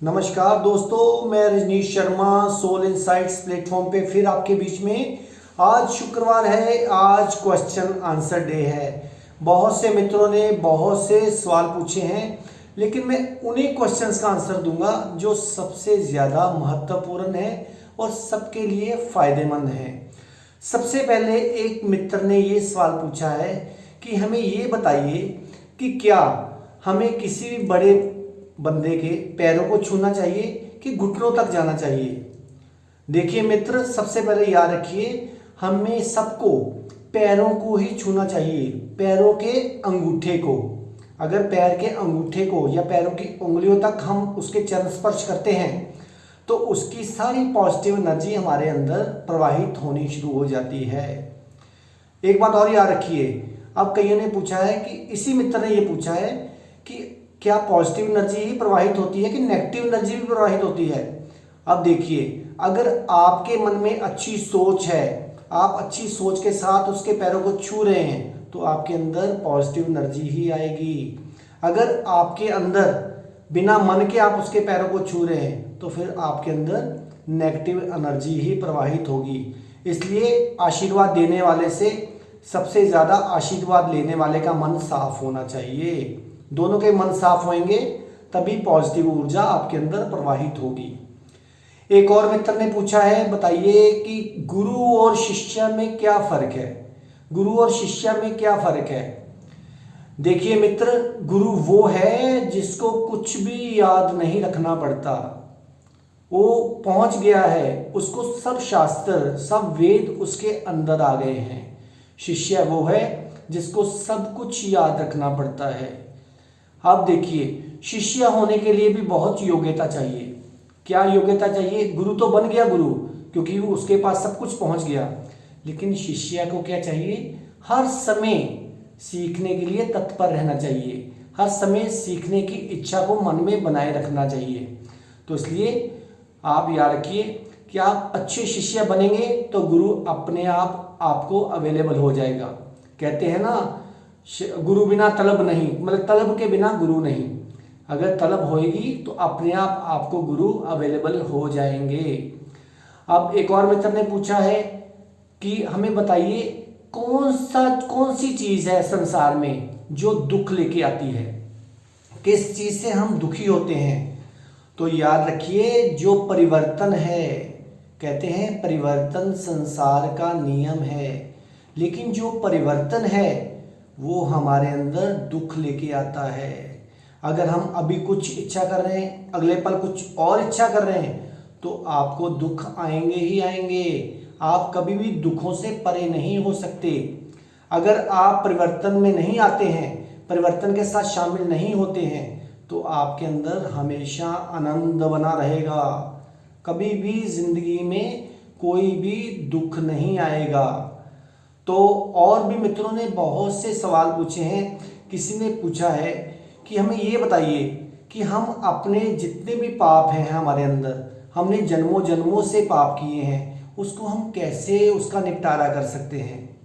नमस्कार दोस्तों, मैं Rajneesh Sharma Soul Insights platform पे फिर आपके बीच में। आज शुक्रवार है, आज क्वेश्चन आंसर डे है। बहुत से मित्रों ने बहुत से सवाल पूछे हैं, लेकिन मैं उन्हीं क्वेश्चंस का आंसर दूंगा जो सबसे ज़्यादा महत्वपूर्ण है और सबके लिए फ़ायदेमंद है। सबसे पहले एक मित्र ने ये सवाल पूछा है कि हमें ये बताइए कि क्या हमें किसी भी बड़े बंदे के पैरों को छूना चाहिए कि घुटनों तक जाना चाहिए। देखिए मित्र, सबसे पहले याद रखिए, हमें सबको पैरों को ही छूना चाहिए, पैरों के अंगूठे को। अगर पैर के अंगूठे को या पैरों की उंगलियों तक हम उसके चरण स्पर्श करते हैं तो उसकी सारी पॉजिटिव एनर्जी हमारे अंदर प्रवाहित होनी शुरू हो जाती है। एक बात और याद रखिए, अब कईयों ने पूछा है कि इसी मित्र ने ये पूछा है कि क्या पॉजिटिव एनर्जी ही प्रवाहित होती है कि नेगेटिव एनर्जी भी प्रवाहित होती है। अब देखिए, अगर आपके मन में अच्छी सोच है, आप अच्छी सोच के साथ उसके पैरों को छू रहे हैं तो आपके अंदर पॉजिटिव एनर्जी ही आएगी। अगर आपके अंदर बिना मन के आप उसके पैरों को छू रहे हैं तो फिर आपके अंदर नेगेटिव एनर्जी ही प्रवाहित होगी। इसलिए आशीर्वाद देने वाले से सबसे ज़्यादा आशीर्वाद लेने वाले का मन साफ होना चाहिए। दोनों के मन साफ होंगे तभी पॉजिटिव ऊर्जा आपके अंदर प्रवाहित होगी। एक और मित्र ने पूछा है, बताइए कि गुरु और शिष्य में क्या फर्क है। गुरु और शिष्य में क्या फर्क है। देखिए मित्र, गुरु वो है जिसको कुछ भी याद नहीं रखना पड़ता, वो पहुंच गया है, उसको सब शास्त्र सब वेद उसके अंदर आ गए हैं। शिष्य वो है जिसको सब कुछ याद रखना पड़ता है। अब देखिए, शिष्य होने के लिए भी बहुत योग्यता चाहिए। क्या योग्यता चाहिए। गुरु तो बन गया गुरु, क्योंकि उसके पास सब कुछ पहुंच गया, लेकिन शिष्य को क्या चाहिए, हर समय सीखने के लिए तत्पर रहना चाहिए, हर समय सीखने की इच्छा को मन में बनाए रखना चाहिए। तो इसलिए आप याद रखिए कि आप अच्छे शिष्य बनेंगे तो गुरु अपने आप आपको अवेलेबल हो जाएगा। कहते हैं ना, गुरु बिना तलब नहीं, मतलब तलब के बिना गुरु नहीं। अगर तलब होएगी तो अपने आप आपको गुरु अवेलेबल हो जाएंगे। अब एक और मित्र ने पूछा है कि हमें बताइए कौन सी चीज़ है संसार में जो दुख लेके आती है, किस चीज़ से हम दुखी होते हैं। तो याद रखिए, जो परिवर्तन है, कहते हैं परिवर्तन संसार का नियम है, लेकिन जो परिवर्तन है वो हमारे अंदर दुख लेके आता है। अगर हम अभी कुछ इच्छा कर रहे हैं, अगले पल कुछ और इच्छा कर रहे हैं, तो आपको दुख आएंगे ही आएंगे। आप कभी भी दुखों से परे नहीं हो सकते। अगर आप परिवर्तन में नहीं आते हैं, परिवर्तन के साथ शामिल नहीं होते हैं, तो आपके अंदर हमेशा आनंद बना रहेगा। कभी भी जिंदगी में कोई भी दुख नहीं आएगा। तो और भी मित्रों ने बहुत से सवाल पूछे हैं। किसी ने पूछा है कि हमें ये बताइए कि हम अपने जितने भी पाप हैं हमारे अंदर, हमने जन्मों जन्मों से पाप किए हैं, उसको हम कैसे उसका निपटारा कर सकते हैं।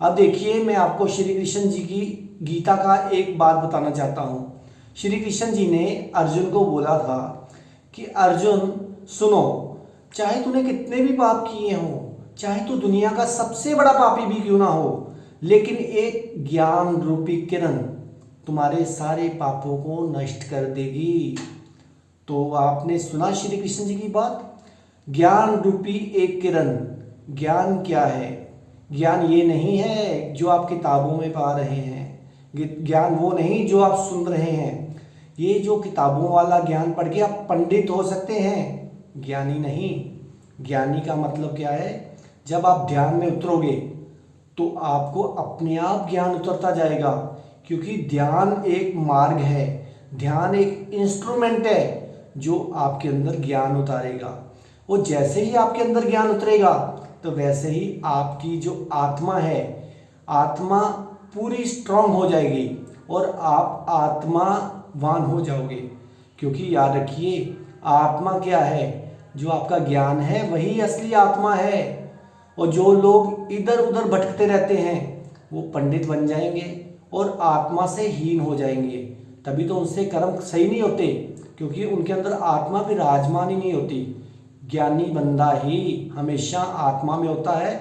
अब देखिए, मैं आपको श्री कृष्ण जी की गीता का एक बात बताना चाहता हूँ। श्री कृष्ण जी ने अर्जुन को बोला था कि अर्जुन सुनो, चाहे तूने कितने भी पाप किए हों, चाहे तो दुनिया का सबसे बड़ा पापी भी क्यों ना हो, लेकिन एक ज्ञान रूपी किरण तुम्हारे सारे पापों को नष्ट कर देगी। तो आपने सुना श्री कृष्ण जी की बात, ज्ञान रूपी एक किरण। ज्ञान क्या है। ज्ञान ये नहीं है जो आप किताबों में पा रहे हैं, ज्ञान वो नहीं जो आप सुन रहे हैं। ये जो किताबों वाला ज्ञान पढ़ के आप पंडित हो सकते हैं, ज्ञानी नहीं। ज्ञानी का मतलब क्या है, जब आप ध्यान में उतरोगे तो आपको अपने आप ज्ञान उतरता जाएगा, क्योंकि ध्यान एक मार्ग है, ध्यान एक इंस्ट्रूमेंट है जो आपके अंदर ज्ञान उतारेगा। वो जैसे ही आपके अंदर ज्ञान उतरेगा तो वैसे ही आपकी जो आत्मा है, आत्मा पूरी स्ट्रांग हो जाएगी और आप आत्मावान हो जाओगे। क्योंकि याद रखिए, आत्मा क्या है, जो आपका ज्ञान है वही असली आत्मा है। और जो लोग इधर उधर भटकते रहते हैं वो पंडित बन जाएंगे और आत्मा से हीन हो जाएंगे। तभी तो उनसे कर्म सही नहीं होते, क्योंकि उनके अंदर आत्मा विराजमान ही नहीं होती। ज्ञानी बंदा ही हमेशा आत्मा में होता है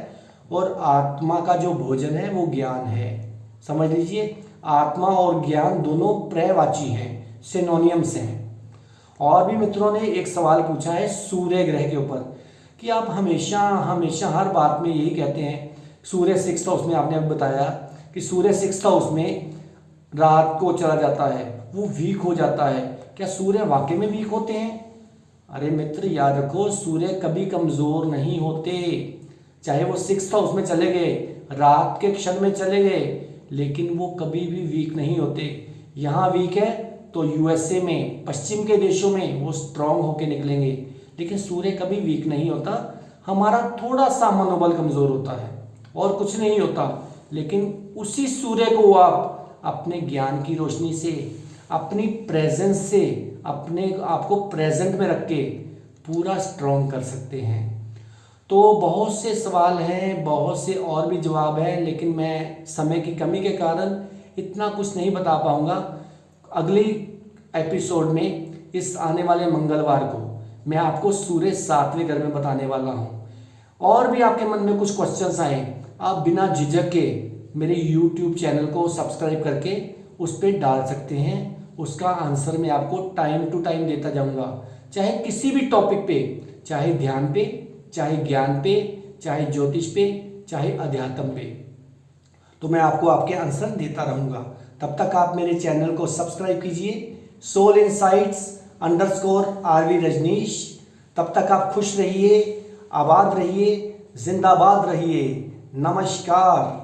और आत्मा का जो भोजन है वो ज्ञान है। समझ लीजिए, आत्मा और ज्ञान दोनों पर्यायवाची हैं, सिनोनियम्स हैं। और भी मित्रों ने एक सवाल पूछा है सूर्य ग्रह के ऊपर कि आप हमेशा हमेशा हर बात में यही कहते हैं सूर्य 6th हाउस में, आपने अब बताया कि सूर्य 6th हाउस में रात को चला जाता है, वो वीक हो जाता है। क्या सूर्य वाकई में वीक होते हैं? अरे मित्र याद रखो, सूर्य कभी कमजोर नहीं होते। चाहे वो 6th हाउस में चले गए, रात के क्षण में चले गए, लेकिन वो कभी भी वीक नहीं होते। यहाँ वीक है तो यूएसए में, पश्चिम के देशों में वो स्ट्रांग होके निकलेंगे, लेकिन सूर्य कभी वीक नहीं होता। हमारा थोड़ा सा मनोबल कमजोर होता है और कुछ नहीं होता, लेकिन उसी सूर्य को आप अपने ज्ञान की रोशनी से, अपनी प्रेजेंस से, अपने आपको प्रेजेंट में रख के पूरा स्ट्रांग कर सकते हैं। तो बहुत से सवाल हैं, बहुत से और भी जवाब हैं, लेकिन मैं समय की कमी के कारण इतना कुछ नहीं बता पाऊंगा। अगली एपिसोड में इस आने वाले मंगलवार को मैं आपको सूर्य 7वें घर में बताने वाला हूँ। और भी आपके मन में कुछ क्वेश्चंस आए, आप बिना झिझक के मेरे YouTube चैनल को सब्सक्राइब करके उस पर डाल सकते हैं। उसका आंसर मैं आपको टाइम टू टाइम देता जाऊंगा, चाहे किसी भी टॉपिक पे, चाहे ध्यान पे, चाहे ज्ञान पे, चाहे ज्योतिष पे, चाहे अध्यात्म पे, तो मैं आपको आपके आंसर देता रहूंगा। तब तक आप मेरे चैनल को सब्सक्राइब कीजिए, सोल इनसाइट्स _RV रजनीश। तब तक आप खुश रहिए, आबाद रहिए, जिंदाबाद रहिए। नमस्कार।